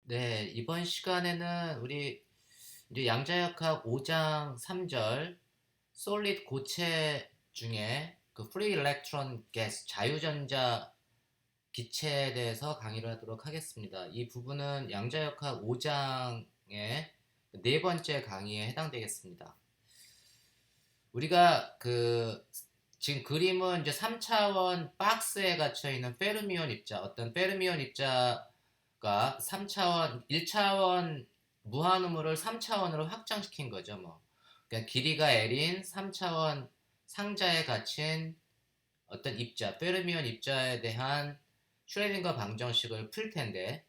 네, 이번 시간에는 우리 이제 양자역학 5장 3절 솔리드 고체 중에 그 프리 일렉트론 가스 자유전자 기체에 대해서 강의를 하도록 하겠습니다. 이 부분은 양자역학 5장의 네 번째 강의에 해당되겠습니다. 우리가 지금 그림은 이제 3차원 박스에 갇혀 있는 페르미온 입자, 어떤 페르미온 입자가 3차원, 1차원 무한우물을 3차원으로 확장시킨 거죠, 뭐. 그러니까 길이가 L인 3차원 상자에 갇힌 어떤 입자, 페르미온 입자에 대한 슈레딩거 방정식을 풀 텐데,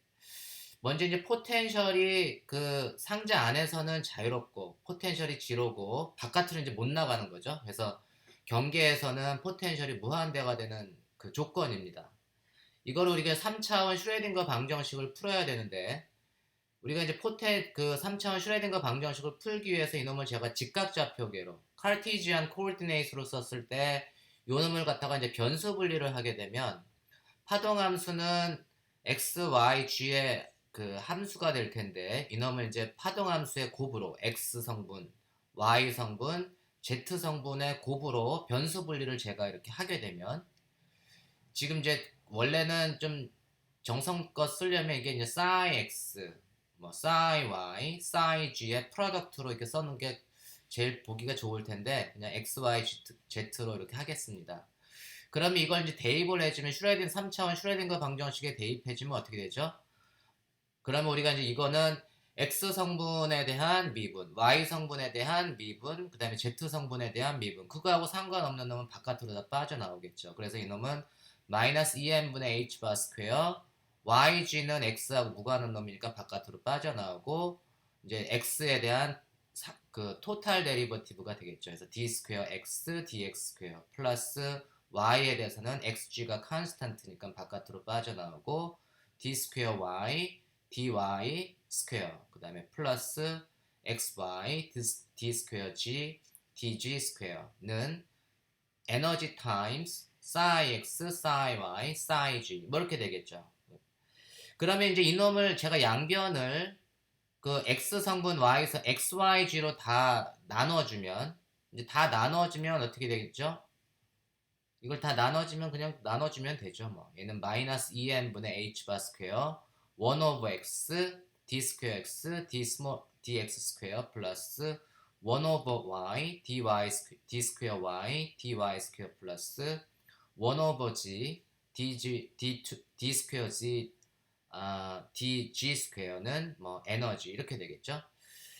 먼저 이제 포텐셜이 그 상자 안에서는 자유롭고 포텐셜이 지로고 바깥으로 이제 못 나가는 거죠. 그래서 경계에서는 포텐셜이 무한대가 되는 그 조건입니다. 이걸 우리가 3차원 슈레딩거 방정식을 풀어야 되는데 우리가 이제 그 3차원 슈레딩거 방정식을 풀기 위해서 이놈을 제가 직각좌표계로 카르티지안 코오디네이트로 썼을 때 이놈을 갖다가 이제 변수 분리를 하게 되면 파동함수는 x, y, g의 그 함수가 될 텐데 이놈을 이제 파동함수의 곱으로 x 성분, y 성분, z 성분의 곱으로 변수 분리를 제가 이렇게 하게 되면 지금 이제 원래는 좀 정성껏 쓰려면 이게 이제 psi x, 뭐 psi y, psi g의 프로덕트로 이렇게 써놓은 게 제일 보기가 좋을 텐데 그냥 x, y, z로 이렇게 하겠습니다. 그러면 이걸 이제 대입을 해주면 3차원 슈레딩거 방정식에 대입해주면 어떻게 되죠? 그러면 우리가 이제 이거는 X 성분에 대한 미분, Y 성분에 대한 미분, 그 다음에 Z 성분에 대한 미분, 그거하고 상관없는 놈은 바깥으로 다 빠져나오겠죠. 그래서 이놈은 마이너스 2n분의 h 바 스퀘어, YG는 X하고 무관한 놈이니까 바깥으로 빠져나오고, 이제 X에 대한 그 토탈 데리버티브가 되겠죠. 그래서 d 스퀘어 x dx 스퀘어 플러스 y에 대해서는 xg가 컨스탄트니까 바깥으로 빠져나오고 d 스퀘어 y dy 스퀘어 그 다음에 플러스 xy d 스퀘어 g dg 스퀘어는 에너지 타임스 psi x psi y psi g 뭐 이렇게 되겠죠. 그러면 이제 이놈을 제가 양변을 그 x 성분 y에서 xyg로 다 나눠주면 이제 다 나눠주면 어떻게 되겠죠? 이걸 다 나눠주면 그냥 나눠주면 되죠. 뭐 얘는 마이너스 2n분의 h 바 스퀘어 1 오버 x d 스퀘어 x dx 스퀘어 플러스 1 오버 y d 스퀘어 y dy 스퀘어 플러스 1 오버 g d 스퀘어 g dg 스퀘어는 뭐 에너지 이렇게 되겠죠.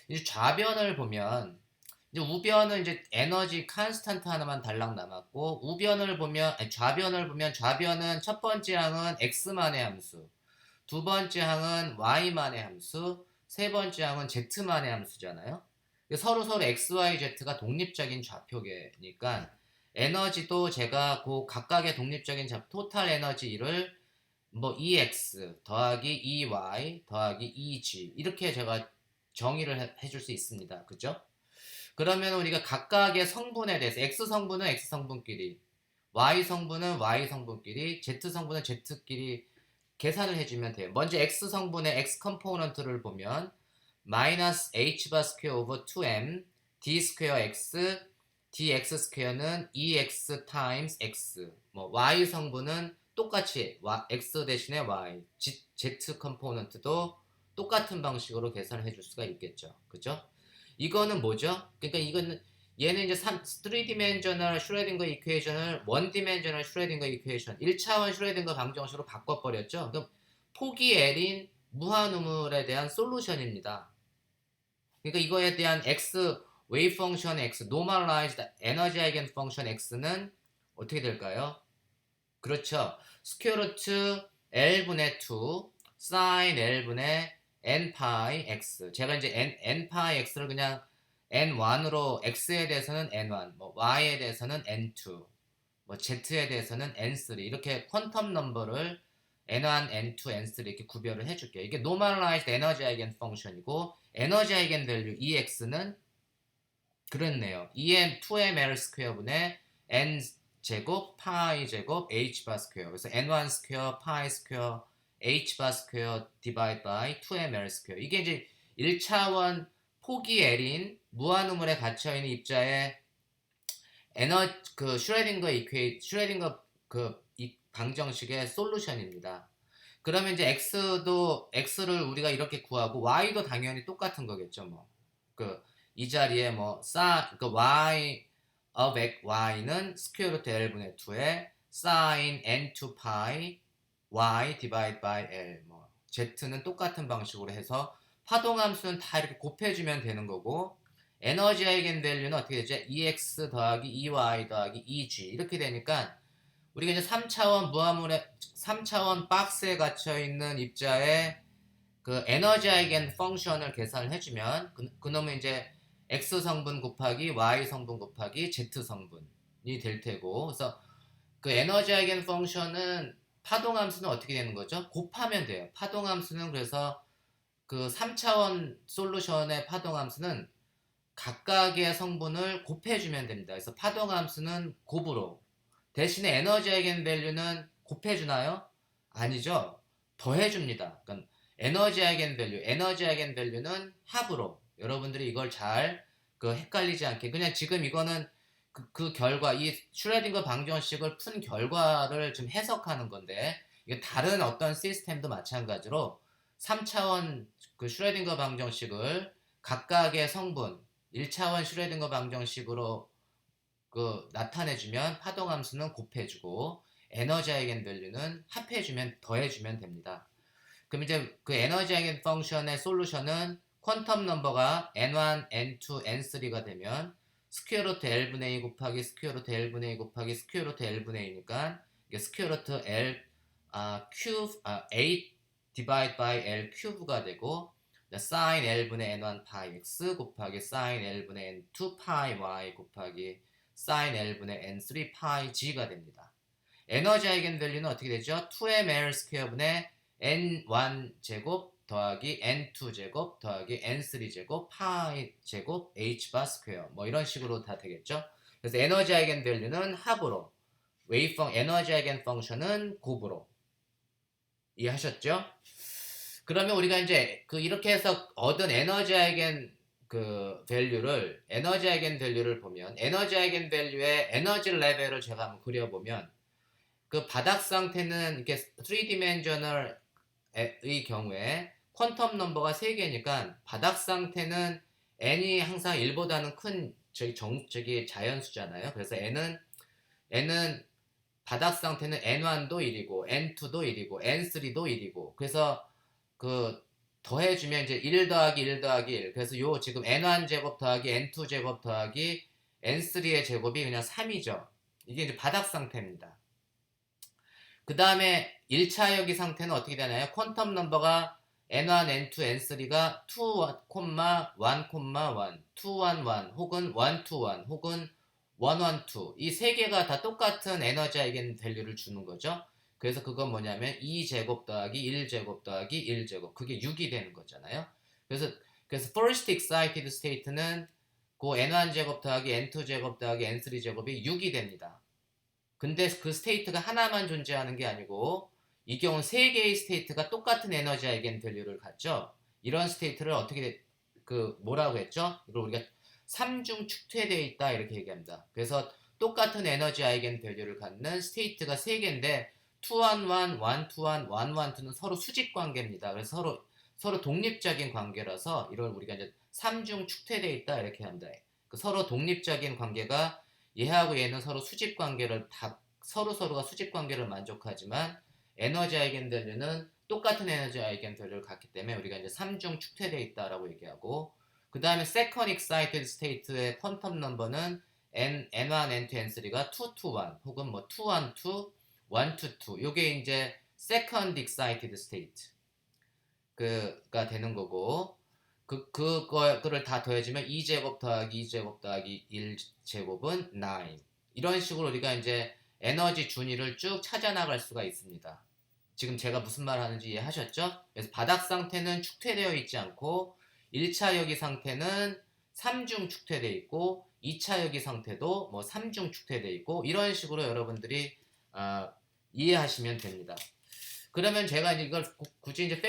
이제 좌변을 보면 이제 우변은 이제 에너지 컨스탄트 하나만 달랑 남았고 우변을 보면 좌변을 보면 좌변은 첫 번째 항은 x만의 함수, 두 번째 항은 y만의 함수, 세 번째 항은 z만의 함수잖아요. 서로 x, y, z가 독립적인 좌표계니까 에너지도 제가 그 각각의 독립적인 토탈 에너지를 뭐 EX 더하기 EY 더하기 EG 이렇게 제가 정의를 해줄 수 있습니다. 그죠? 그러면 우리가 각각의 성분에 대해서 X 성분은 X 성분끼리, Y 성분은 Y 성분끼리, Z 성분은 Z끼리 계산을 해주면 돼요. 먼저 X 성분의 X 컴포넌트를 보면 마이너스 H 바 스퀘어 오버 2M D 스퀘어 X dx 스퀘어는 EX 타임스 X. 뭐 Y 성분은 똑같이 X 대신에 Y, Z 컴포넌트도 똑같은 방식으로 계산을 해줄 수가 있겠죠. 그죠? 이거는 뭐죠? 그러니까 이거는 얘는 이제 3디멘셔널 슈레딩거 이퀘이션을 1디멘셔널 슈레딩거 이퀘이션 1차원 슈레딩거 방정식으로 바꿔버렸죠. 그럼 폭이 L인 무한우물에 대한 솔루션입니다. 그러니까 이거에 대한 x 웨이브 펑션 x 노멀라이즈드 에너지 아이겐 펑션 x는 어떻게 될까요? 그렇죠. 스퀘어 루트 L분의 2 사인 L분의 n 파이 x. 제가 이제 n 파이 x를 그냥 n1으로 x에 대해서는 n1, 뭐 y에 대해서는 n2, 뭐 z에 대해서는 n3 이렇게 퀀텀 넘버를 n1, n2, n3 이렇게 구별을 해줄게요. 이게 노멀라이즈드 에너지 아이겐 펑션이고 에너지 아이겐 밸류 EX는 그렇네요. 2m, 2ml 스퀘어분의 n 제곱 파이 제곱 h 바 스퀘어. 그래서 n1 스퀘어 파이 스퀘어 hbar 스퀘어 divide by 2ml 스퀘어. 이게 이제 1차원 폭이 L인 무한우물에 갇혀 있는 입자의 슈레딩거 이 방정식의 솔루션입니다. 그러면 이제 x를 우리가 이렇게 구하고 y도 당연히 똑같은 거겠죠, 뭐. 이 자리에 y of y는 스퀘어 루트 l분의 2에 sin n2 파이 y divide by l, z는 똑같은 방식으로 해서 파동함수는 다 이렇게 곱해주면 되는 거고, 에너지 아이겐밸류는 어떻게 되죠? EX 더하기 EY 더하기 EG 이렇게 되니까 우리가 이제 3차원 박스에 갇혀 있는 입자의 그 에너지 아이겐 펑션을 계산을 해주면 그놈은 이제 X 성분 곱하기 Y 성분 곱하기 Z 성분이 될 테고, 그래서 그 에너지 아이겐 펑션은 파동함수는 어떻게 되는 거죠? 곱하면 돼요. 파동함수는 그래서 그 3차원 솔루션의 파동함수는 각각의 성분을 곱해주면 됩니다. 그래서 파동함수는 곱으로, 대신에 에너지 아이겐밸류는 곱해주나요? 아니죠. 더해줍니다. 그러니까 에너지 아이겐밸류는 합으로. 여러분들이 이걸 잘 헷갈리지 않게, 그냥 지금 이거는 그 결과, 이 슈레딩거 방정식을 푼 결과를 좀 해석하는 건데, 이게 다른 어떤 시스템도 마찬가지로 3차원 그 슈레딩거 방정식을 각각의 성분 1차원 슈레딩거 방정식으로 나타내주면 파동함수는 곱해주고 에너지 아이겐밸류는 합해주면 더해주면 됩니다. 그럼 이제 그 에너지 아이겐 펑션의 솔루션은 퀀텀 넘버가 n1, n2, n3가 되면 스퀘어 루트 l분의 2 곱하기 스퀘어 루트 l분의 2 곱하기 스퀘어 루트 l분의 2니까 이게 스퀘어 루트 l 큐브 8 디바이드 바이 l 큐브가 되고 sin l분의 n1 파이 x 곱하기 sin l분의 n2 파이 y 곱하기 sin l분의 n3 파이 g가 됩니다. 에너지 아이겐밸류는 어떻게 되죠? 2ml 스퀘어분의 n1 제곱 더하기 n2 제곱 더하기 n3 제곱 파이 제곱 h바 스퀘어 이런 식으로 다 되겠죠? 그래서 에너지 아이겐밸류는 합으로, 에너지 아이겐 펑션은 곱으로. 이해하셨죠? 그러면 우리가 이제 이렇게 해서 얻은 에너지 아이겐 밸류를 보면 에너지 아이겐 밸류의 에너지 레벨을 제가 한번 그려보면 그 바닥 상태는 이렇게 3디멘셔널의 경우에 퀀텀 넘버가 3개니까 바닥 상태는 n이 항상 1보다는 큰 저기 자연수잖아요. 그래서 n은 바닥 상태는 n1도 1이고 n2도 1이고 n3도 1이고, 그래서 더해주면 이제 1 더하기 1 더하기 1. 그래서 요 지금 n1 제곱 더하기 n2 제곱 더하기 n3의 제곱이 그냥 3이죠. 이게 이제 바닥 상태입니다. 그 다음에 1차 여기 상태는 어떻게 되나요? 퀀텀 넘버가 n1, n2, n3가 2, 1, 1, 2, 1, 1 혹은 1, 2, 1 혹은 1, 1, 2 이 세 개가 다 똑같은 에너지 아이겐 밸류를 주는 거죠. 그래서 그건 뭐냐면 2제곱 더하기 1제곱 더하기 1제곱, 그게 6이 되는 거잖아요. 그래서 first excited state는 그 n1제곱 더하기 n2제곱 더하기 n3제곱이 6이 됩니다. 근데 그 스테이트가 하나만 존재하는 게 아니고 이 경우 3개의 스테이트가 똑같은 에너지 아이겐 밸류를 갖죠. 이런 스테이트를 어떻게 뭐라고 했죠? 이걸 우리가 3중 축퇴되어 있다 이렇게 얘기합니다. 그래서 똑같은 에너지 아이겐 밸류를 갖는 스테이트가 3개인데 2, 1, 1, 1, 2, 1, 1, 2는 서로 수직 관계입니다. 그래서 서로 독립적인 관계라서 이걸 우리가 이제 3중 축퇴되어 있다 이렇게 합니다. 서로 독립적인 관계가 얘하고 얘는 서로 수직 관계를 서로가 수직 관계를 만족하지만 에너지 아이겐 밸류는 똑같은 에너지 아이겐 밸류를 갖기 때문에 우리가 이제 3중 축퇴되어 있다라고 얘기하고, 그 다음에 second excited state의 퀀텀 넘버는 n1, n2, n3가 2, 2, 1 혹은 2, 1, 2, 1, 2, 2 요게 이제 second excited state 가 되는 거고, 그거를 다 더해주면 2제곱 더하기 2제곱 더하기 1제곱은 9. 이런 식으로 우리가 이제 에너지 준위를 쭉 찾아나갈 수가 있습니다. 지금 제가 무슨 말 하는지 이해하셨죠? 그래서 바닥 상태는 축퇴되어 있지 않고 1차 여기 상태는 3중 축퇴되어 있고 2차 여기 상태도 3중 축퇴되어 있고, 이런 식으로 여러분들이 이해하시면 됩니다. 그러면 제가 이제 이걸 굳이 이제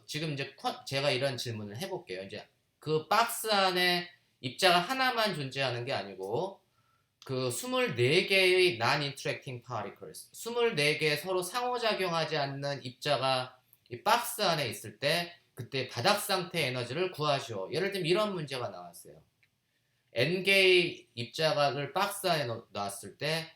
지금 이제 제가 이런 질문을 해볼게요. 이제 그 박스 안에 입자가 하나만 존재하는 게 아니고 그 24개의 non-interacting particles, 24개 서로 상호작용하지 않는 입자가 이 박스 안에 있을 때 그때 바닥 상태 에너지를 구하시오. 예를 들면 이런 문제가 나왔어요. N개의 입자를 박스 안에 놨을 때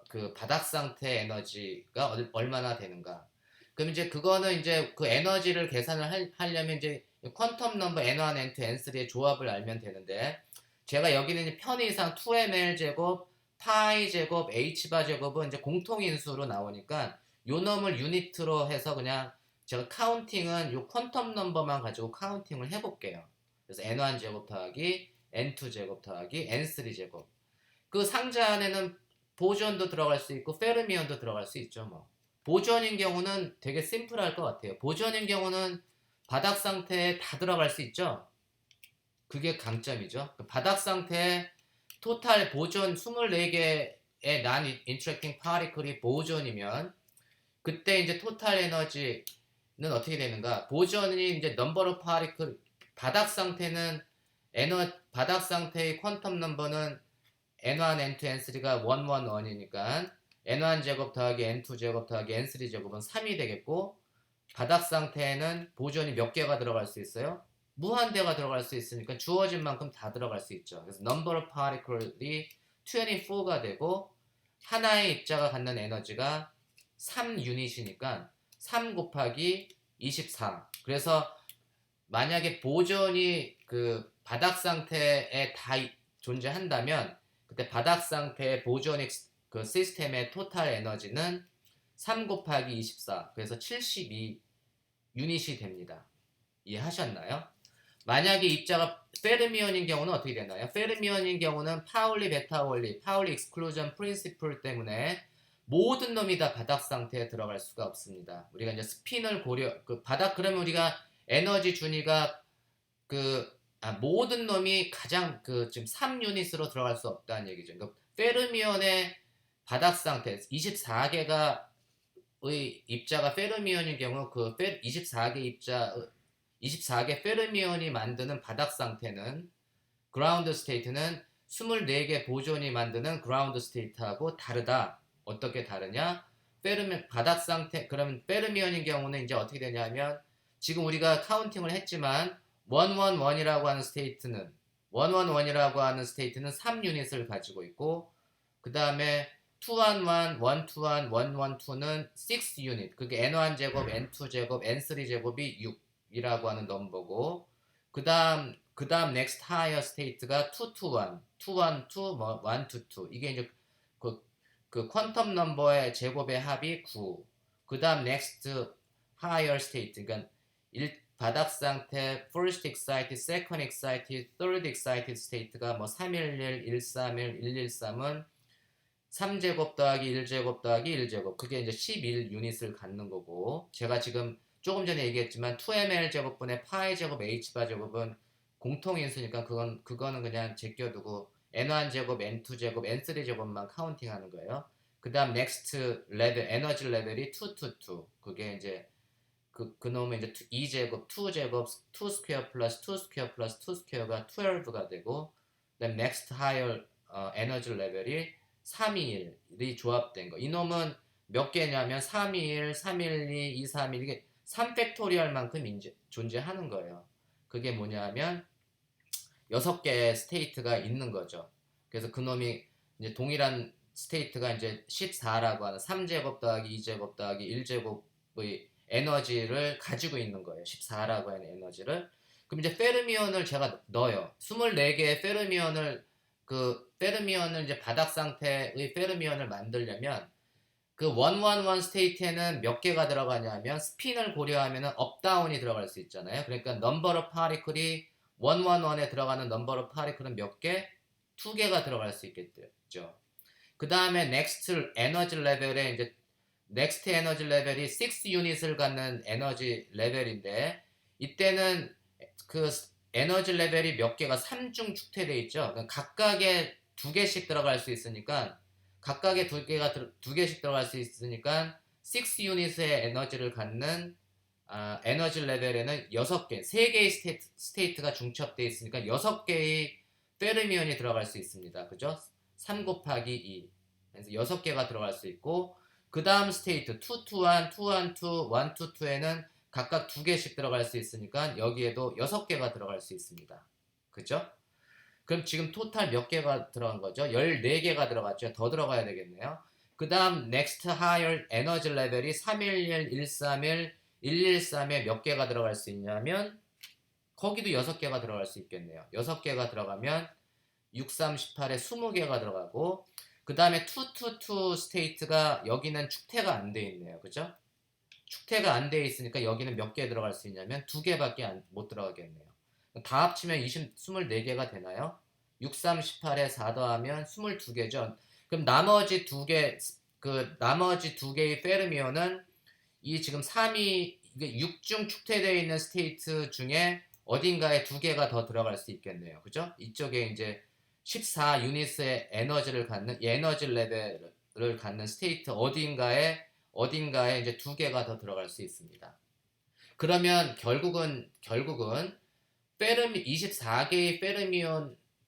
그 바닥 상태 에너지가 얼마나 되는가. 그럼 이제 그거는 이제 그 에너지를 계산을 하려면 이제 퀀텀 넘버 N1, N2, N3의 조합을 알면 되는데 제가 여기는 편의상 2ml 제곱, 파이 제곱, h바 제곱은 이제 공통인수로 나오니까 요 놈을 유니트로 해서 그냥 제가 카운팅은 요 퀀텀 넘버만 가지고 카운팅을 해볼게요. 그래서 n1 제곱 더하기 n2 제곱 더하기 n3 제곱. 그 상자 안에는 보존도 들어갈 수 있고 페르미온도 들어갈 수 있죠. 뭐 보존인 경우는 되게 심플할 것 같아요. 보존인 경우는 바닥 상태에 다 들어갈 수 있죠. 그게 강점이죠. 바닥 상태에 토탈 보존 24개의 non-interacting particle이 보존이면 그때 이제 토탈 에너지는 어떻게 되는가? 보존이 이제 number of particle, 바닥 상태는 바닥 상태의 퀀텀 넘버는 n1, n2, n3가 111이니까 n1 제곱 더하기 n2 제곱 더하기 n3 제곱은 3이 되겠고 바닥 상태에는 보존이 몇 개가 들어갈 수 있어요? 무한대가 들어갈 수 있으니까 주어진 만큼 다 들어갈 수 있죠. 그래서 number of particles이 24가 되고 하나의 입자가 갖는 에너지가 3유닛이니까 3 곱하기 24. 그래서 만약에 보존이 그 바닥 상태에 다 존재한다면 그때 바닥 상태의 보존익 그 시스템의 토탈 에너지는 3 곱하기 24. 그래서 72 유닛이 됩니다. 이해하셨나요? 만약에 입자가 페르미온인 경우는 어떻게 되나요? 페르미온인 경우는 파울리 베타 원리, 파울리 익스클루전 프린시플 때문에 모든 놈이 다 바닥 상태에 들어갈 수가 없습니다. 우리가 이제 스핀을 그러면 우리가 에너지 준위가 모든 놈이 가장 지금 3유닛으로 들어갈 수 없다는 얘기죠. 그러니까 페르미온의 바닥 상태 24개가 의 입자가 페르미온인 경우 24개 페르미온이 만드는 바닥 상태는 그라운드 스테이트는 24개 보존이 만드는 그라운드 스테이트하고 다르다. 어떻게 다르냐? 바닥 상태 그러면 페르미온인 경우는 이제 어떻게 되냐면 지금 우리가 카운팅을 했지만 111이라고 하는 스테이트는 3유닛을 가지고 있고 그 다음에 211, 121, 112는 6유닛. 그게 n1 제곱, n2 제곱, n3 제곱이 6이라고 하는 넘버고 그다음 next higher state가 221, 212, 뭐 122. 이게 이제 그 퀀텀 넘버의 제곱의 합이 9. 그다음 next higher state. 그러니까 바닥 상태, first excited, second excited, third excited state가 뭐 311, 131, 113은 3제곱 더하기 1제곱 더하기 1제곱 그게 이제 11유닛을 갖는 거고 제가 지금 조금 전에 얘기했지만 2ml 제곱분의 파이 제곱 h바 제곱은 공통인수니까 그거는 그냥 제껴두고 n1 제곱, n2 제곱, n3 제곱만 카운팅하는 거예요. 그 다음 next 레벨 에너지 레벨이 222 그게 이제 그놈의 이제 2제곱, 2제곱, 2 스퀘어 플러스 2 스퀘어 플러스 2 스퀘어가 12가 되고 그다음 next higher 에너지 레벨이 321이 조합된 거. 이놈은 몇 개냐면 321, 312, 231 이게 3팩토리얼만큼 존재하는 거예요. 그게 뭐냐면 6개의 스테이트가 있는 거죠. 그래서 그놈이 이제 동일한 스테이트가 이제 14라고 하는 3제곱 더하기 2제곱 더하기 1제곱의 에너지를 가지고 있는 거예요. 14라고 하는 에너지를. 그럼 이제 페르미온을 제가 넣어요. 24개의 페르미온을 이제 바닥 상태의 페르미온을 만들려면 그 111 스테이트에는 몇 개가 들어가냐면 스핀을 고려하면 업다운이 들어갈 수 있잖아요. 그러니까 넘버 오브 파리클이 111에 들어가는 넘버 오브 파리클은 몇 개? 2개가 들어갈 수 있겠죠. 그 다음에 넥스트 에너지 레벨에 이제 넥스트 에너지 레벨이 6유닛을 갖는 에너지 레벨인데 이때는 그 에너지 레벨이 몇 개가 3중 축퇴되어 있죠. 그러니까 각각에 2개씩 들어갈 수 있으니까 각각에 2개씩 들어갈 수 있으니까 6 유닛의 에너지를 갖는 에너지 레벨에는 6개, 3개의 스테이트가 중첩되어 있으니까 6개의 페르미온이 들어갈 수 있습니다. 그죠? 3 곱하기 2. 그래서 6개가 들어갈 수 있고, 그 다음 스테이트 2, 2, 1, 2, 1, 2, 1, 2, 2에는 각각 2개씩 들어갈 수 있으니까 여기에도 6개가 들어갈 수 있습니다. 그죠? 그럼 지금 토탈 몇 개가 들어간 거죠? 14개가 들어갔죠. 더 들어가야 되겠네요. 그 다음 next higher 에너지 레벨이 311, 131, 113에 몇 개가 들어갈 수 있냐면 거기도 6개가 들어갈 수 있겠네요. 6개가 들어가면 6, 3, 18에 20개가 들어가고, 그 다음에 222 스테이트가 여기는 축태가 안 돼 있네요. 그죠? 축태가 안 돼 있으니까 여기는 몇 개 들어갈 수 있냐면 2개밖에 못 들어가겠네요. 다 합치면 24개가 되나요? 6, 3, 18에 4 더하면 22개죠. 그럼 나머지 2개, 나머지 2개의 페르미온은 이 지금 3이 6중 축태되어 있는 스테이트 중에 어딘가에 2개가 더 들어갈 수 있겠네요. 그죠? 이쪽에 이제 14 유닛의 에너지를 갖는, 에너지 레벨을 갖는 스테이트 어딘가에 이제 2개가 더 들어갈 수 있습니다. 그러면 결국은 24개의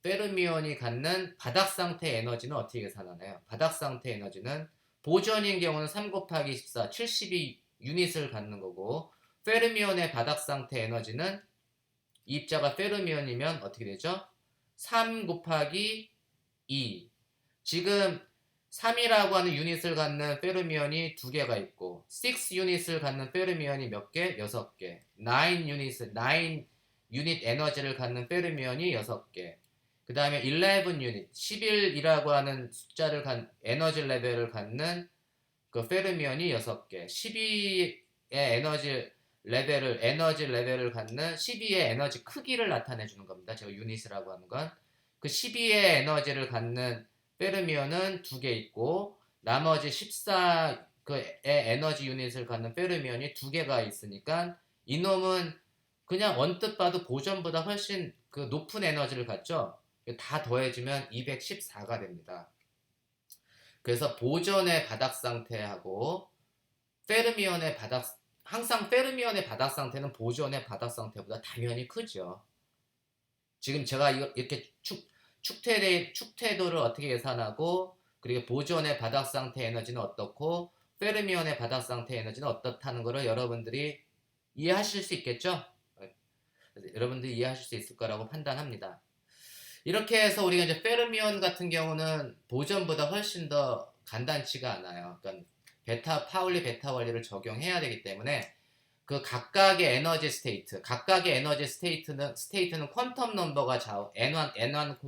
페르미온이 갖는 바닥 상태 에너지는 어떻게 계산하나요? 바닥 상태 에너지는 보존인 경우는 3 곱하기 24, 72 유닛을 갖는 거고, 페르미온의 바닥 상태 에너지는 이 입자가 페르미온이면 어떻게 되죠? 3 곱하기 2. 지금 3이라고 하는 유닛을 갖는 페르미온이 2개가 있고, 6 유닛을 갖는 페르미온이 몇 개? 6개. 9 유닛 에너지를 갖는 페르미온이 6개. 그 다음에 11 유닛, 11이라고 하는 숫자를 에너지 레벨을 갖는 그 페르미온이 6개. 12의 에너지 레벨을 갖는 12의 에너지 크기를 나타내 주는 겁니다. 제가 유닛이라고 하는 건. 그 12의 에너지를 갖는 페르미온은 2개 있고, 나머지 14의 에너지 유닛을 갖는 페르미온이 2개가 있으니까 이놈은 그냥 언뜻 봐도 보존보다 훨씬 그 높은 에너지를 갖죠. 다 더해지면 214가 됩니다. 그래서 보존의 바닥 상태하고 항상 페르미온의 바닥 상태는 보존의 바닥 상태보다 당연히 크죠. 지금 제가 이렇게 축태도를 어떻게 계산하고, 그리고 보존의 바닥 상태 에너지는 어떻고 페르미온의 바닥 상태 에너지는 어떻다는 것을 여러분들이 이해하실 수 있겠죠? 여러분들이 이해하실 수 있을 거라고 판단합니다. 이렇게 해서 우리가 이제 페르미온 같은 경우는 보존보다 훨씬 더 간단치가 않아요. 그러니까 파울리 베타 원리를 적용해야 되기 때문에 그 각각의 에너지 스테이트는 퀀텀 넘버가 좌우 n1, n1,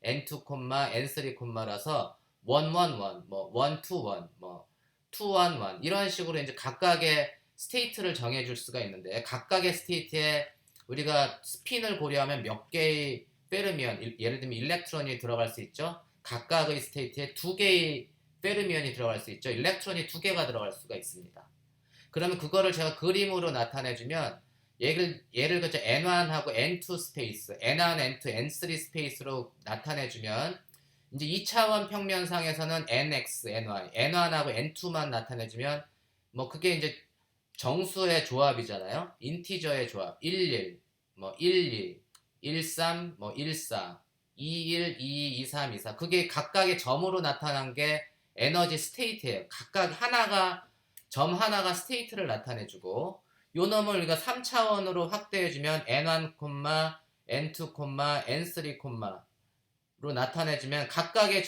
n2, n3라서 1, 1, 1, 뭐 1, 2, 1, 뭐 2, 1, 1 이런 식으로 이제 각각의 스테이트를 정해줄 수가 있는데, 각각의 스테이트에 우리가 스핀을 고려하면 몇 개의 페르미온, 예를 들면 일렉트론이 들어갈 수 있죠. 각각의 스테이트에 2개의 페르미온이 들어갈 수 있죠. 일렉트론이 2개가 들어갈 수가 있습니다. 그러면 그거를 제가 그림으로 나타내주면, 예를 들어서 N1하고 N2 스페이스, N1, N2, N3 스페이스로 나타내주면, 이제 2차원 평면상에서는 NX, NY, N1하고 N2만 나타내주면, 뭐 그게 이제 정수의 조합이잖아요. 인티저의 조합. 11, 뭐 12, 13, 뭐 14, 21, 22, 23, 24. 그게 각각의 점으로 나타난 게 에너지 스테이트예요. 점 하나가 스테이트를 나타내주고, 요 놈을 우리가 3차원으로 확대해주면 N1, N2, N3로 나타내주면 각각의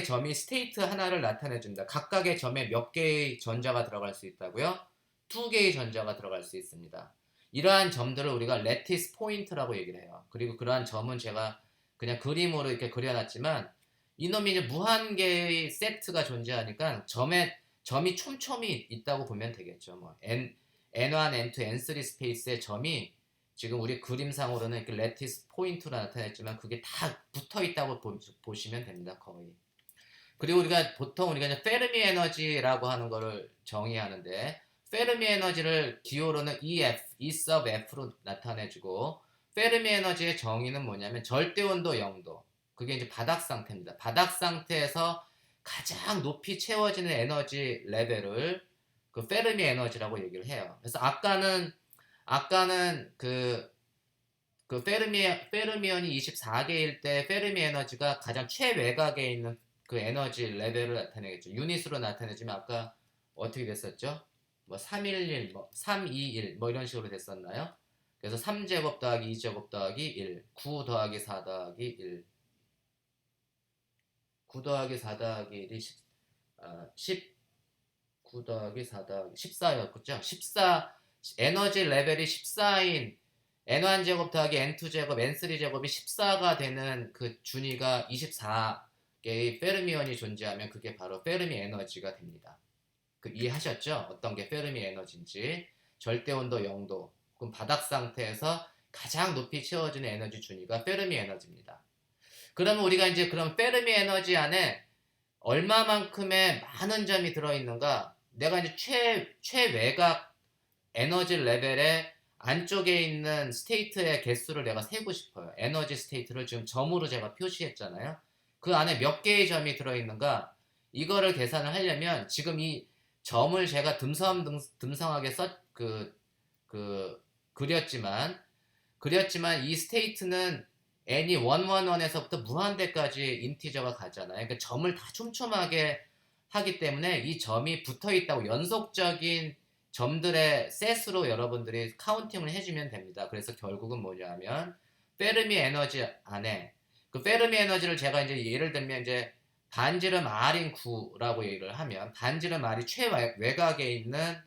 점이 스테이트 하나를 나타내줍니다. 각각의 점에 몇 개의 전자가 들어갈 수 있다고요? 2개의 전자가 들어갈 수 있습니다. 이러한 점들을 우리가 레티스 포인트라고 얘기를 해요. 그리고 그러한 점은 제가 그냥 그림으로 이렇게 그려놨지만, 이놈이 이제 무한개의 세트가 존재하니까 점이 촘촘히 있다고 보면 되겠죠. 뭐 N1, N2, N3 스페이스의 점이 지금 우리 그림상으로는 이렇게 레티스 포인트로 나타냈지만 그게 다 붙어 있다고 보시면 됩니다. 거의. 그리고 보통 이제 페르미 에너지라고 하는 거를 정의하는데, 페르미 에너지를 기호로는 E sub F로 나타내주고, 페르미 에너지의 정의는 뭐냐면 절대 온도 0도. 그게 이제 바닥 상태입니다. 바닥 상태에서 가장 높이 채워지는 에너지 레벨을 그 페르미 에너지라고 얘기를 해요. 그래서 아까는 그 페르미온이 24개일 때 페르미 에너지가 가장 최외곽에 있는 그 에너지 레벨을 나타내겠죠. 유닛으로 나타내지만 아까 어떻게 됐었죠? 뭐 311, 뭐 321, 뭐 이런 식으로 됐었나요? 그래서 3제곱 더하기 2제곱 더하기 1, 9 더하기 4 더하기 1, 9 더하기 4 더하기 1이 9 더하기 4 더하기 14였죠. 14, 에너지 레벨이 14인 n1제곱 더하기 n2제곱 n3제곱이 14가 되는 그 준위가 24개의 페르미온이 존재하면 그게 바로 페르미 에너지가 됩니다. 그 이해하셨죠? 어떤 게 페르미 에너지인지. 절대온도 0도 그럼 바닥 상태에서 가장 높이 채워지는 에너지 준위가 페르미 에너지입니다. 그러면 우리가 이제 그럼 페르미 에너지 안에 얼마만큼의 많은 점이 들어있는가? 내가 이제 최외곽 에너지 레벨의 안쪽에 있는 스테이트의 개수를 내가 세고 싶어요. 에너지 스테이트를 지금 점으로 제가 표시했잖아요. 그 안에 몇 개의 점이 들어있는가? 이거를 계산을 하려면 지금 이 점을 제가 듬성하게 그렸지만 이 스테이트는 n이 111에서부터 무한대까지 인티저가 가잖아요. 그러니까 점을 다 촘촘하게 하기 때문에 이 점이 붙어 있다고 연속적인 점들의 셋으로 여러분들이 카운팅을 해주면 됩니다. 그래서 결국은 뭐냐면 페르미 에너지 안에 그 페르미 에너지를 제가 이제 예를 들면 이제 반지름 R인 9라고 얘기를 하면 반지름 R이 최외곽에 있는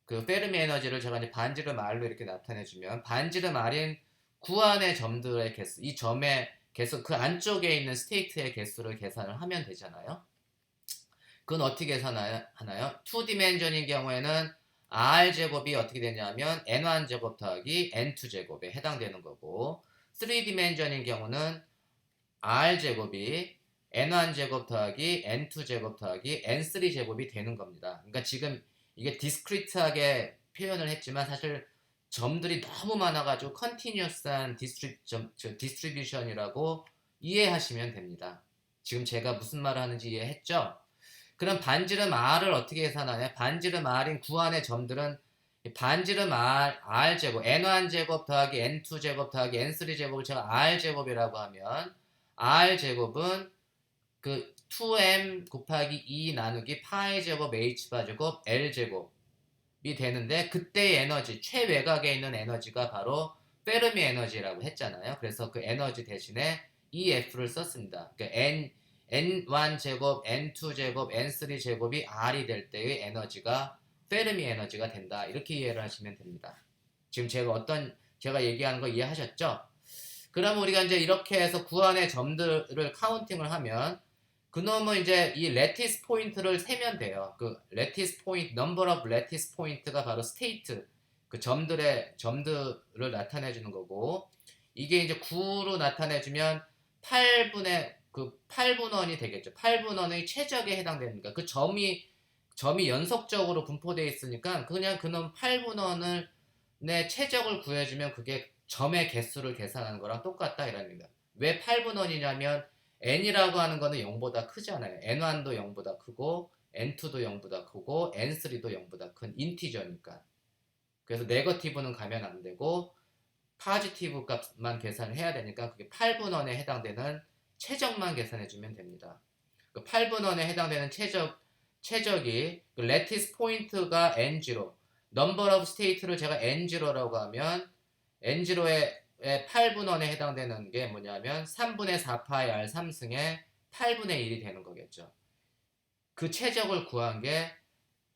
그 페르미 에너지를 제가 이제 반지름 R로 이렇게 나타내주면 반지름 R인 9 안의 점들의 개수, 이 점의 개수, 그 안쪽에 있는 스테이트의 개수를 계산을 하면 되잖아요. 그건 어떻게 계산하나요? 2디멘전인 경우에는 R제곱이 어떻게 되냐면 N1제곱 더하기 N2제곱에 해당되는 거고 3디멘전인 경우는 R제곱이 N1제곱 더하기 N2제곱 더하기 N3제곱이 되는 겁니다. 그러니까 지금 이게 디스크리트하게 표현을 했지만 사실 점들이 너무 많아가지고 컨티뉴어스한 디스트리뷰션이라고 이해하시면 됩니다. 지금 제가 무슨 말을 하는지 이해했죠? 그럼 반지름 R을 어떻게 계산하냐? 반지름 R인 구안의 점들은 반지름 R제곱, N1제곱 더하기 N2제곱 더하기 N3제곱을 제가 R제곱이라고 하면 R제곱은 그 2m 곱하기 2 나누기 파이제곱 H바제곱 L제곱이 되는데 그때의 에너지, 최외곽에 있는 에너지가 바로 페르미 에너지라고 했잖아요. 그래서 그 에너지 대신에 EF를 썼습니다. 그러니까 N1제곱, N2제곱, N3제곱이 R이 될 때의 에너지가 페르미 에너지가 된다. 이렇게 이해를 하시면 됩니다. 지금 제가 얘기하는 거 이해하셨죠? 그럼 우리가 이제 이렇게 해서 구안의 점들을 카운팅을 하면 그놈은 이제 이 레티스 포인트를 세면 돼요. 그 레티스 포인트, 넘버 오브 레티스 포인트가 바로 스테이트, 그 점들을 나타내주는 거고 이게 이제 9로 나타내주면 8분원이 되겠죠. 8분원의 최적에 해당됩니다. 그 점이 연속적으로 분포되어 있으니까 그냥 그놈 8분원을 내 최적을 구해주면 그게 점의 개수를 계산하는 거랑 똑같다 이런 얘기입니다. 왜 8분원이냐면 n이라고 하는 거는 0보다 크잖아요. n1도 0보다 크고 n2도 0보다 크고 n3도 0보다 큰 인티저니까. 그래서 네거티브는 가면 안 되고 파지티브 값만 계산을 해야 되니까 그게 8분원에 해당되는 최적만 계산해 주면 됩니다. 그 8분원에 해당되는 최적이 그 레티스 포인트가 n0, 넘버 오브 스테이트를 제가 n0라고 하면 n0의 8분원에 해당되는 게 뭐냐면 3분의 4파이 r 3승의 8분의 1이 되는 거겠죠. 그 최적을 구한 게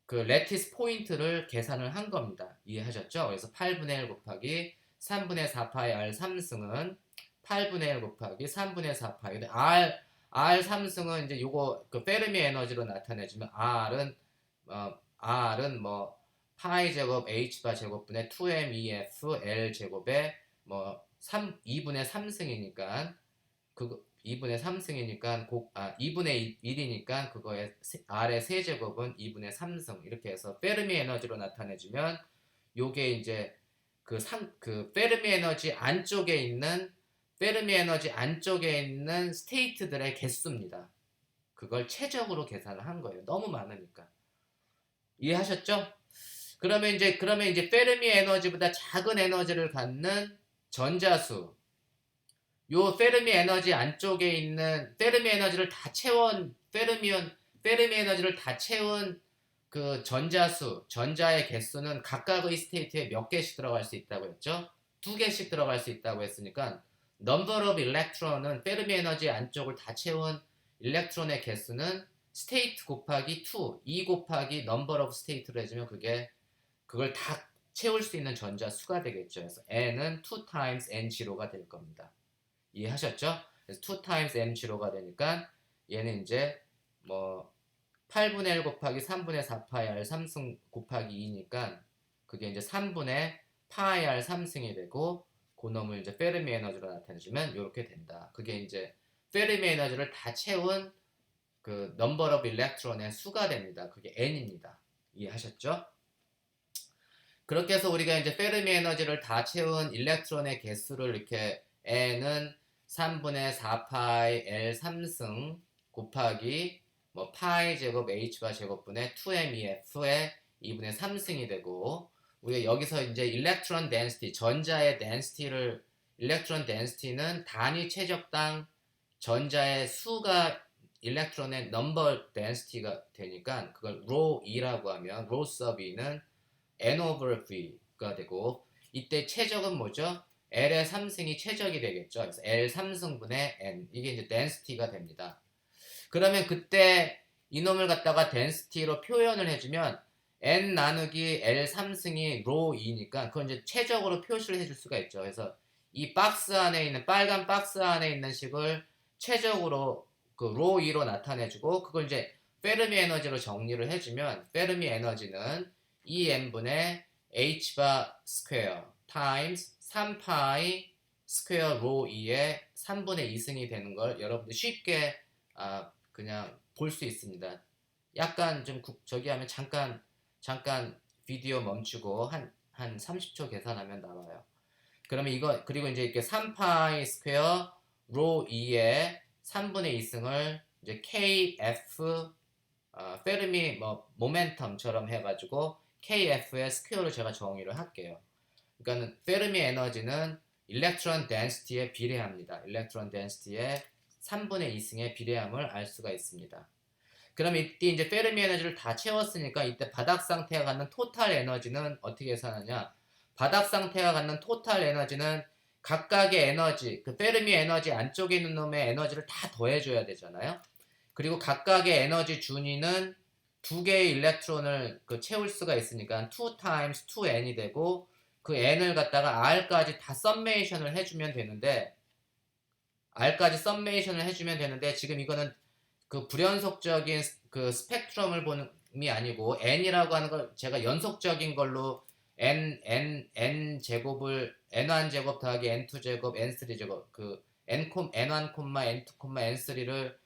그 레티스 포인트를 계산을 한 겁니다. 이해하셨죠? 그래서 8분의 1 곱하기 3분의 4파이 r 3승은 8분의 1 곱하기 3분의 4파이 r 3승은 이제 요거 그 페르미 에너지로 나타내주면 R은 뭐 파이 제곱 H바 제곱분의 2mEf L 제곱에 뭐 2분의 3승이니까 2분의 3승이니까 2분의 1이니까 그거에 R의 세제곱은 2분의 3승 이렇게 해서 페르미 에너지로 나타내주면 요게 이제 그 페르미 에너지 안쪽에 있는 스테이트들의 개수입니다. 그걸 최적으로 계산을 한 거예요. 너무 많으니까. 이해하셨죠? 그러면 이제 페르미 에너지보다 작은 에너지를 갖는 전자수. 요 페르미 에너지 안쪽에 있는 페르미 에너지를 다 채운 페르미 에너지를 다 채운 그 전자수, 전자의 개수는 각각의 스테이트에 몇 개씩 들어갈 수 있다고 했죠? 두 개씩 들어갈 수 있다고 했으니까 number of electron은 페르미 에너지 안쪽을 다 채운 일렉트론의 개수는 스테이트 곱하기 2 곱하기 number of state로 해주면 그걸 다 채울 수 있는 전자 수가 되겠죠. 그래서 n은 2 times n0가 될 겁니다. 이해하셨죠? 그래서 2 times n0가 되니까 얘는 이제 뭐 8분의 1 곱하기 3분의 4파이 r 3승 곱하기 2니까 그게 이제 3분의 파이 r 3승이 되고 그놈을 이제 페르미 에너지로 나타내주면 이렇게 된다. 그게 이제 페르미 에너지를 다 채운 그 number of electron의 수가 됩니다. 그게 n입니다. 이해하셨죠? 그렇게 해서 우리가 이제 페르미 에너지를 다 채운 일렉트론의 개수를 이렇게 n은 3분의 4파이 L 3승 곱하기 뭐 파이 제곱 h바 제곱분의 2mef의 2분의 3승이 되고 우리가 여기서 이제 일렉트론 덴시티 전자의 덴시티를 일렉트론 덴시티는 단위 최적당 전자의 수가 일렉트론의 넘버 덴시티가 되니까 그걸 rho E라고 하면 rho sub E는 n over v가 되고 이때 최적은 뭐죠? L의 3승이 최적이 되겠죠. 그래서 L 3승분의 N 이게 이제 density가 됩니다. 그러면 그때 이놈을 갖다가 density로 표현을 해주면 N 나누기 L 3승이 rho E니까 그건 이제 최적으로 표시를 해줄 수가 있죠. 그래서 이 박스 안에 있는 빨간 박스 안에 있는 식을 최적으로 그 rho E로 나타내주고 그걸 이제 페르미 에너지로 정리를 해주면 페르미 에너지는 EM분의 H바 스퀘어 타임스 3파이 스퀘어 로 2의 3분의 2승이 되는 걸 여러분들 쉽게 그냥 볼 수 있습니다. 약간 좀 저기 하면 잠깐 비디오 멈추고 한 30초 계산하면 나와요. 그러면 이거 그리고 이제 이렇게 3파이 스퀘어 로 2의 3분의 2승을 이제 KF 페르미 뭐 모멘텀처럼 해가지고 KF의 스퀘어로 제가 정의를 할게요. 그러니까 페르미 에너지는 일렉트론 덴시티에 비례합니다. 일렉트론 덴시티의 3분의 2승의 비례함을 알 수가 있습니다. 그럼 이때 이제 페르미 에너지를 다 채웠으니까 이때 바닥 상태가 갖는 토탈 에너지는 어떻게 계산하냐? 바닥 상태가 갖는 토탈 에너지는 각각의 에너지, 그 페르미 에너지 안쪽에 있는 놈의 에너지를 다 더해줘야 되잖아요. 그리고 각각의 에너지 준위는 두 개의 일렉트론을 채울 수가 있으니까 2 times 2n이 되고 그 n을 갖다가 r까지 다 썸메이션을 해주면 되는데 r까지 썸메이션을 해주면 되는데 지금 이거는 그 불연속적인 그 스펙트럼을 보는 이 아니고 n이라고 하는 걸 제가 연속적인 걸로 n 제곱을 n1 제곱 더하기 n2 제곱 n3 제곱 그 n1, n2, n3를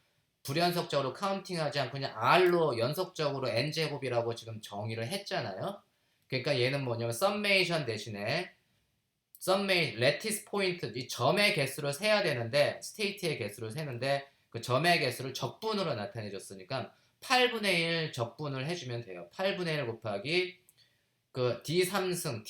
불연속적으로 카운팅하지 않고 그냥 r로 연속적으로 n제곱이라고 지금 정의를 했잖아요. 그러니까 얘는 뭐냐면 썸메이션 대신에 레티스 포인트 이 점의 개수를 세야 되는데 스테이트의 개수를 세는데 그 점의 개수를 적분으로 나타내 줬으니까 8분의 1 적분을 해주면 돼요. 8분의 1 곱하기 그 d3승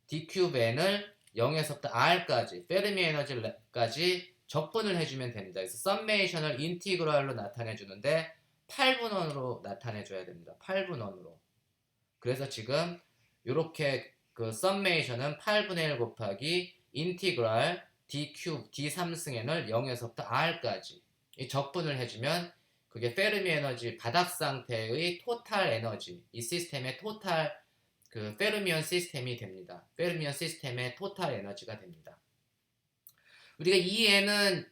d큐브n을 0에서부터 r까지 페르미 에너지까지 적분을 해주면 됩니다. 그래서 썸메이션을 인티그랄로 나타내 주는데 8분원으로 나타내 줘야 됩니다. 8분원으로. 그래서 지금 이렇게 그 썸메이션은 8분의 1 곱하기 인티그랄 d3승n을 0에서부터 r까지 이 적분을 해주면 그게 페르미 에너지 바닥 상태의 토탈 에너지 이 시스템의 토탈 그 페르미온 시스템이 됩니다. 페르미온 시스템의 토탈 에너지가 됩니다. 우리가 EN은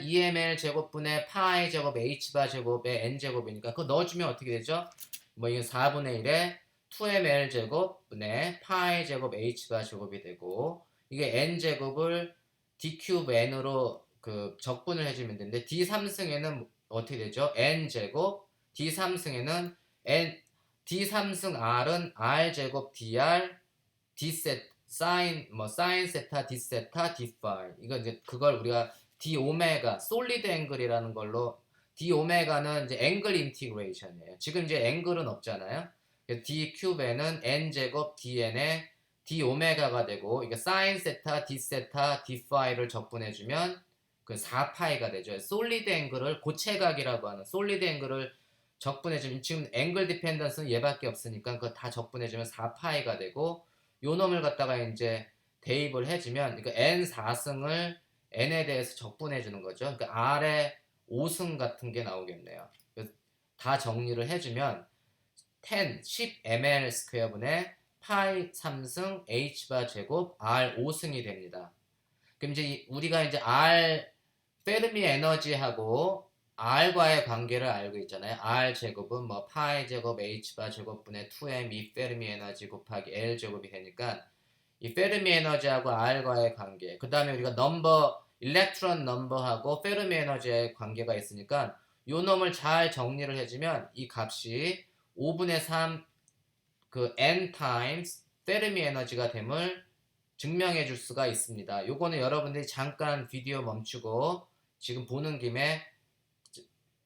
EML 제곱분의 파이 제곱 H바 제곱의 N제곱이니까 그거 넣어주면 어떻게 되죠? 뭐 이건 4분의 1에 2ml 제곱분의 파이 제곱 H바 제곱이 되고 이게 N제곱을 D큐브 N으로 그 적분을 해주면 되는데 D3승에는 어떻게 되죠? N제곱 D3승에는 D3승 R은 R제곱 DR D셋 사인 세타 D 세타 D 파이 이거 이제 그걸 우리가 d 오메가 솔리드 앵글이라는 걸로 d 오메가는 이제 앵글 인티그레이션이에요. 지금 이제 앵글은 없잖아요. d 큐브에는 n 제곱 dn에 d 오메가가 되고 이게 사인 세타, d 세타, d 파이를 적분해주면 그 4파이가 되죠. 솔리드 앵글을 고체각이라고 하는 솔리드 앵글을 적분해주면 지금 앵글 디펜던스는 얘밖에 없으니까 그거 다 적분해주면 4파이가 되고 요 놈을 갖다가 이제 대입을 해주면 그러니까 n4승을 n에 대해서 적분해주는 거죠. 그러니까 r의 5승 같은 게 나오겠네요. 다 정리를 해주면 10 ml 스퀘어분의 파이 3승 h바 제곱 r 5승이 됩니다. 그럼 이제 우리가 이제 r 페르미 에너지하고 r과의 관계를 알고 있잖아요. r 제곱은 뭐 파이 제곱 h바 제곱분의 2m 이 페르미 에너지 곱하기 l 제곱이 되니까 이 페르미 에너지하고 r과의 관계. 그 다음에 우리가 넘버 일렉트론 넘버하고 페르미 에너지의 관계가 있으니까 요 놈을 잘 정리를 해주면 이 값이 5분의 3 그 n times 페르미 에너지가 됨을 증명해 줄 수가 있습니다. 요거는 여러분들이 잠깐 비디오 멈추고 지금 보는 김에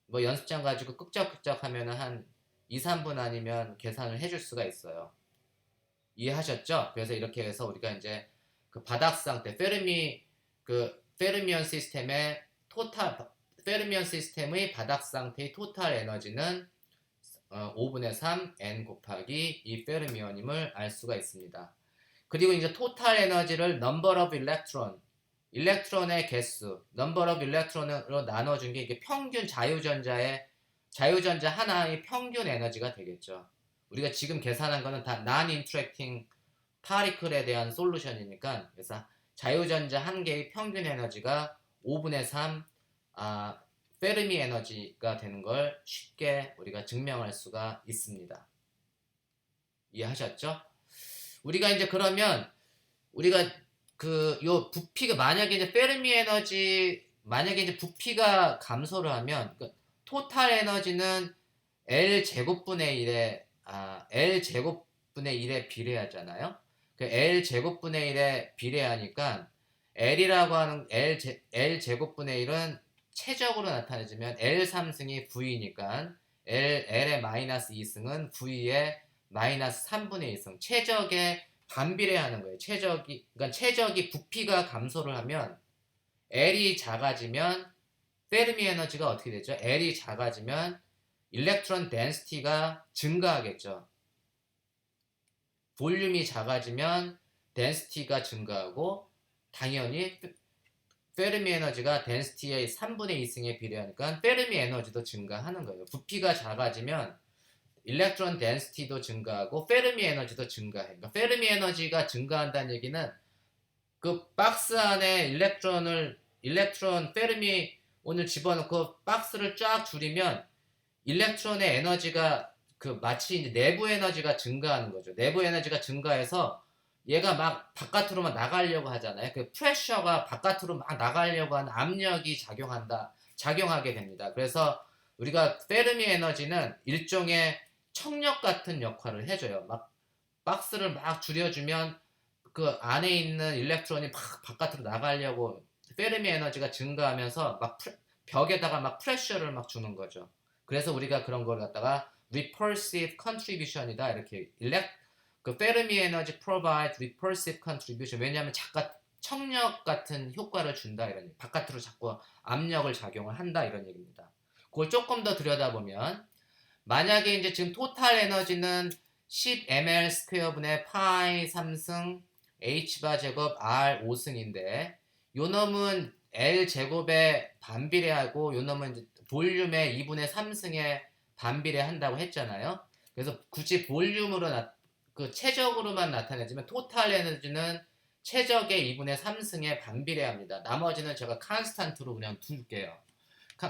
뭐 연습장 가지고 끄적끄적 하면은 한 2, 3분 아니면 계산을 해줄 수가 있어요. 이해하셨죠? 그래서 이렇게 해서 우리가 이제 그 바닥 상태 페르미온 시스템의 페르미온 시스템의 바닥 상태의 토탈 에너지는 5분의 3 n 곱하기 이 페르미온임을 알 수가 있습니다. 그리고 이제 토탈 에너지를 number of 일렉트론의 개수, number of 일렉트론으로 나눠준 게 이게 평균 자유전자 하나의 평균 에너지가 되겠죠. 우리가 지금 계산한 거는 다 non-interacting particle에 대한 솔루션이니까 그래서 자유전자 한 개의 평균 에너지가 5분의 3 페르미 에너지가 되는 걸 쉽게 우리가 증명할 수가 있습니다. 이해하셨죠? 우리가 이제 그러면 우리가 요 부피가 만약에 이제 페르미 에너지 만약에 이제 부피가 감소를 하면 토탈 에너지는 L 제곱분의 1에 비례하잖아요. 그 L 제곱분의 1에 비례하니까 L이라고 하는 L 제곱분의 1은 최적으로 나타내지면 L 3승이 V니까 L의 마이너스 2승은 V의 마이너스 3분의 2승 최적에 반비례하는 거예요. 그러니까 최적이 부피가 감소를 하면 L이 작아지면 페르미 에너지가 어떻게 되죠? L이 작아지면 일렉트론 덴시티가 증가하겠죠. 볼륨이 작아지면 덴시티가 증가하고 당연히 페르미 에너지가 덴시티의 3분의 2승에 비례하니까 페르미 에너지도 증가하는 거예요. 부피가 작아지면 일렉트론 덴시티도 증가하고 페르미 에너지도 증가해. 그러니까 페르미 에너지가 증가한다는 얘기는 그 박스 안에 일렉트론 페르미 오늘 집어넣고 박스를 쫙 줄이면 일렉트론의 에너지가 마치 이제 내부 에너지가 증가하는 거죠. 내부 에너지가 증가해서 얘가 막 바깥으로 막 나가려고 하잖아요. 그 프레셔가 바깥으로 막 나가려고 하는 압력이 작용하게 됩니다. 그래서 우리가 페르미 에너지는 일종의 청력 같은 역할을 해줘요. 막 박스를 막 줄여주면 그 안에 있는 일렉트론이 막 바깥으로 나가려고 페르미 에너지가 증가하면서 막 벽에다가 막 프레셔를 막 주는 거죠. 그래서 우리가 그런 걸 갖다가 repulsive contribution이다 이렇게 그 페르미 에너지 provide repulsive contribution 왜냐하면 잠깐 청력 같은 효과를 준다 이런 얘기. 바깥으로 자꾸 압력을 작용을 한다 이런 얘기입니다. 그걸 조금 더 들여다보면 만약에 이제 지금 토탈 에너지는 10 ml 스퀘어분의 파이 3승 h바 제곱 r 5승인데 요 놈은 L 제곱에 반비례하고 요 놈은 이제 볼륨의 2분의 3승에 반비례한다고 했잖아요. 그래서 굳이 볼륨으로 최적으로만 나타내지만 토탈 에너지는 최적의 2분의 3승에 반비례합니다. 나머지는 제가 컨스탄트로 그냥 둘게요.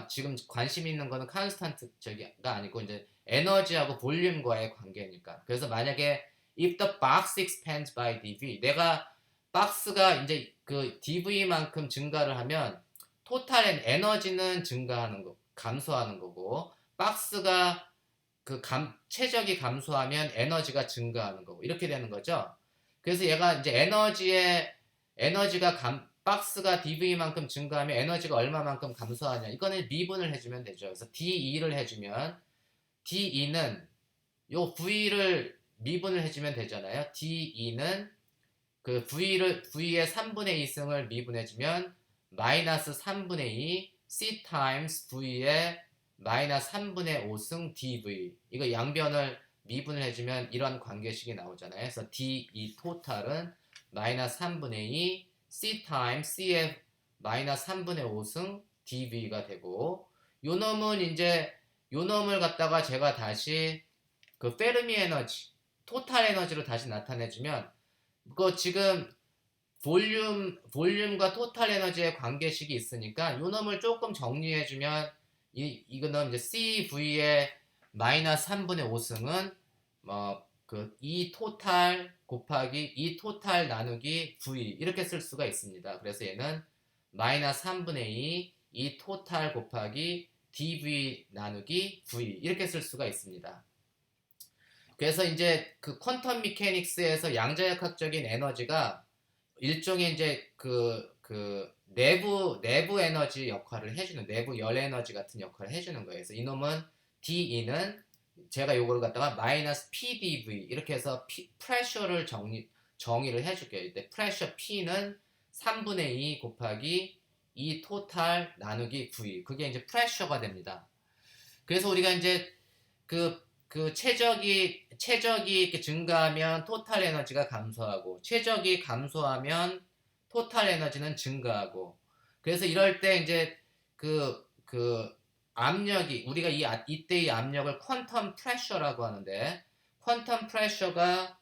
지금 관심 있는 거는 컨스탄트가 아니고 이제 에너지하고 볼륨과의 관계니까. 그래서 만약에 if the box expands by dv 내가 박스가 이제 그 dv만큼 증가를 하면 토탈 에너지는 감소하는 거고 박스가 최적이 감소하면 에너지가 증가하는 거고 이렇게 되는 거죠. 그래서 얘가 이제 박스가 dV만큼 증가하면 에너지가 얼마만큼 감소하냐. 이거는 미분을 해주면 되죠. 그래서 dE를 해주면 dE는 요 V를 미분을 해주면 되잖아요. dE는 그 V의 3분의 2승을 미분해주면 마이너스 3분의 2 C times V의 마이너스 3분의 5승 dV. 이거 양변을 미분을 해주면 이런 관계식이 나오잖아요. 그래서 dE 토탈은 마이너스 3분의 2 C times C의 마이너스 3분의 5승 dV가 되고, 요 놈은 이제 요 놈을 갖다가 제가 다시 그 페르미 에너지, 토탈 에너지로 다시 나타내주면, 그거 지금 볼륨과 토탈 에너지의 관계식이 있으니까 요 놈을 조금 정리해주면 이거는 이제 CV의 마이너스 3분의 5승은 그 E 토탈 곱하기 E 토탈 나누기 V 이렇게 쓸 수가 있습니다. 그래서 얘는 마이너스 3분의 2 E 토탈 곱하기 dV 나누기 V 이렇게 쓸 수가 있습니다. 그래서 이제 그 퀀텀 미케닉스에서 양자역학적인 에너지가 일종의 이제 그 내부 에너지 역할을 해주는, 내부 열 에너지 같은 역할을 해주는 거예요. 그래서 이놈은 dE는 제가 요거를 갖다가 마이너스 PdV 이렇게 해서 프레셔를 정의를 해줄게요. 이때 프레셔 P는 3분의 2 곱하기 E 토탈 나누기 V, 그게 이제 프레셔가 됩니다. 그래서 우리가 이제 그 최적이 이렇게 증가하면 토탈 에너지가 감소하고, 최적이 감소하면 토탈 에너지는 증가하고, 그래서 이럴 때 이제 그 압력이, 우리가 이때 이 압력을 퀀텀 프레셔라고 하는데, 퀀텀 프레셔가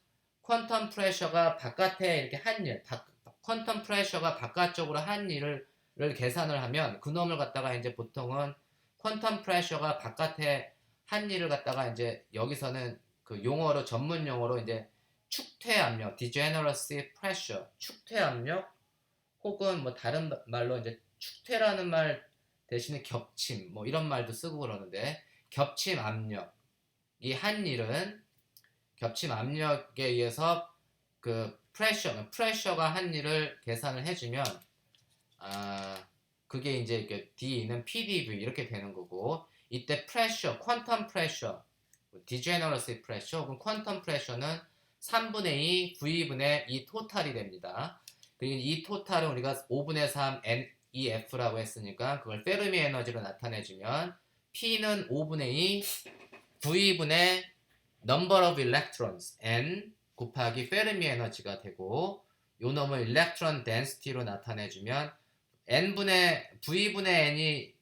바깥에 이렇게 퀀텀 프레셔가 바깥쪽으로 한 일을 계산을 하면, 그놈을 갖다가 이제 보통은 퀀텀 프레셔가 바깥에 한 일을 갖다가 이제 여기서는 그 용어로, 전문 용어로 이제 축퇴 압력, degeneracy pressure, 축퇴 압력, 혹은 뭐 다른 말로 이제 축퇴라는 말 대신에 겹침, 뭐 이런 말도 쓰고 그러는데, 겹침 압력, 이 한 일은 겹침 압력에 의해서 그 프레셔가 한 일을 계산을 해주면, 그게 이제 D는 PDV 이렇게 되는 거고, 이때 프레셔, 퀀텀 프레셔, 디제너러시 프레셔 혹은 퀀텀 프레셔는 3분의 2 V분의 E 토탈이 됩니다. 그리고 이 토탈은 우리가 5분의 3 NEF라고 했으니까 그걸 페르미 에너지로 나타내주면 P는 5분의 2 V분의 number of electrons N 곱하기 페르미 에너지가 되고, 요 놈을 electron density로 나타내주면 V분의 N이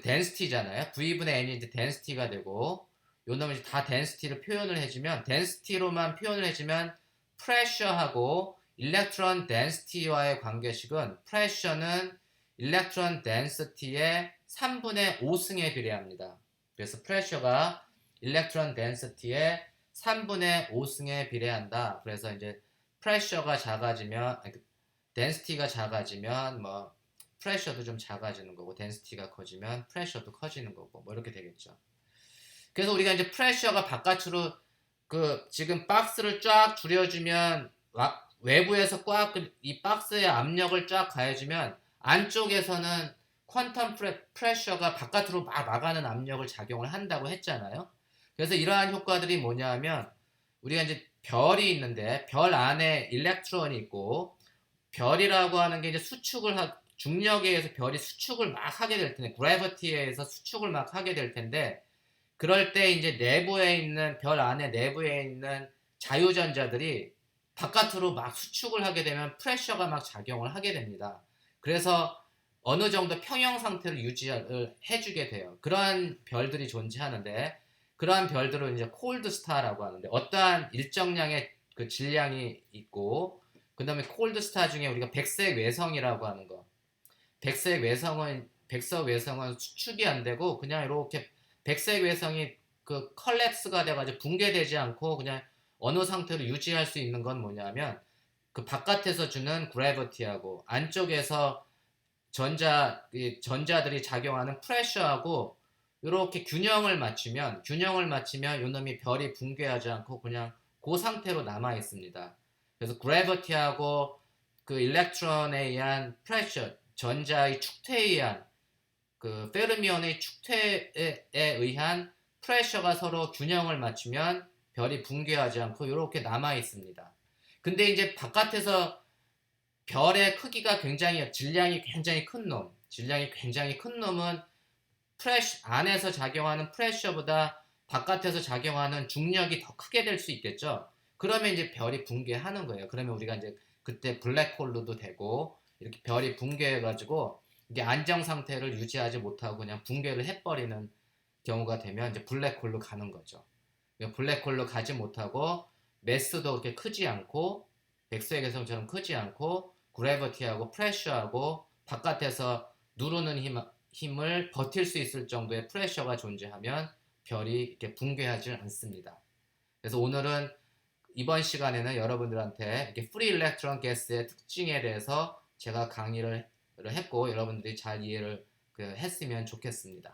density잖아요. V분의 N이 이제 density가 되고, 요 놈을 이제 다 density로 표현을 해주면, density로만 표현을 해주면 pressure하고 electron density와의 관계식은, pressure는 electron density의 3분의 5승에 비례합니다. 그래서 pressure가 electron density의 3분의 5승에 비례한다. 그래서 이제 pressure가 작아지면, density가 작아지면 뭐 프레셔도 좀 작아지는 거고, 덴시티가 커지면 프레셔도 커지는 거고, 뭐 이렇게 되겠죠. 그래서 우리가 이제 프레셔가 바깥으로 지금 박스를 쫙 줄여주면, 외부에서 꽉 이 박스의 압력을 쫙 가해주면 안쪽에서는 퀀텀 프레셔가 바깥으로 막 나가는 압력을 작용을 한다고 했잖아요. 그래서 이러한 효과들이 뭐냐면, 우리가 이제 별이 있는데 별 안에 일렉트론이 있고, 별이라고 하는 게 이제 중력에 의해서 별이 수축을 막 하게 될 텐데, 그래비티에 의해서 수축을 막 하게 될 텐데, 그럴 때 이제 별 안에 내부에 있는 자유전자들이 바깥으로 막 수축을 하게 되면 프레셔가 막 작용을 하게 됩니다. 그래서 어느 정도 평형 상태를 유지를 해주게 돼요. 그러한 별들이 존재하는데, 그러한 별들을 이제 콜드 스타라고 하는데, 어떠한 일정량의 그 질량이 있고, 그 다음에 콜드 스타 중에 우리가 백색 외성이라고 하는 거, 백색 외성은 수축이 안 되고 그냥 이렇게 백색 외성이 그 컬랩스가 돼가지고 붕괴되지 않고 그냥 어느 상태로 유지할 수 있는 건 뭐냐면, 그 바깥에서 주는 그래비티하고 안쪽에서 전자들이 작용하는 프레셔하고 이렇게 균형을 맞추면 요놈이 별이 붕괴하지 않고 그냥 그 상태로 남아 있습니다. 그래서 gravity하고 그 일렉트론에 의한 프레셔, 전자의 축퇴에 의한 그 페르미온의 축퇴에 의한 프레셔가 서로 균형을 맞추면 별이 붕괴하지 않고 이렇게 남아 있습니다. 근데 이제 바깥에서 별의 크기가 굉장히 질량이 굉장히 큰 놈, 질량이 굉장히 큰 놈은 프레셔 안에서 작용하는 프레셔보다 바깥에서 작용하는 중력이 더 크게 될 수 있겠죠. 그러면 이제 별이 붕괴하는 거예요. 그러면 우리가 이제 그때 블랙홀로도 되고 이렇게 별이 붕괴해가지고 이게 안정 상태를 유지하지 못하고 그냥 붕괴를 해버리는 경우가 되면 이제 블랙홀로 가는 거죠. 블랙홀로 가지 못하고 매스도 그렇게 크지 않고 백스의 개성처럼 크지 않고 그래비티하고 프레셔하고 바깥에서 누르는 힘을 버틸 수 있을 정도의 프레셔가 존재하면 별이 이렇게 붕괴하지 않습니다. 그래서 오늘은 이번 시간에는 여러분들한테 이렇게 프리 일렉트론 가스의 특징에 대해서 제가 강의를 했고 여러분들이 잘 이해를 했으면 좋겠습니다.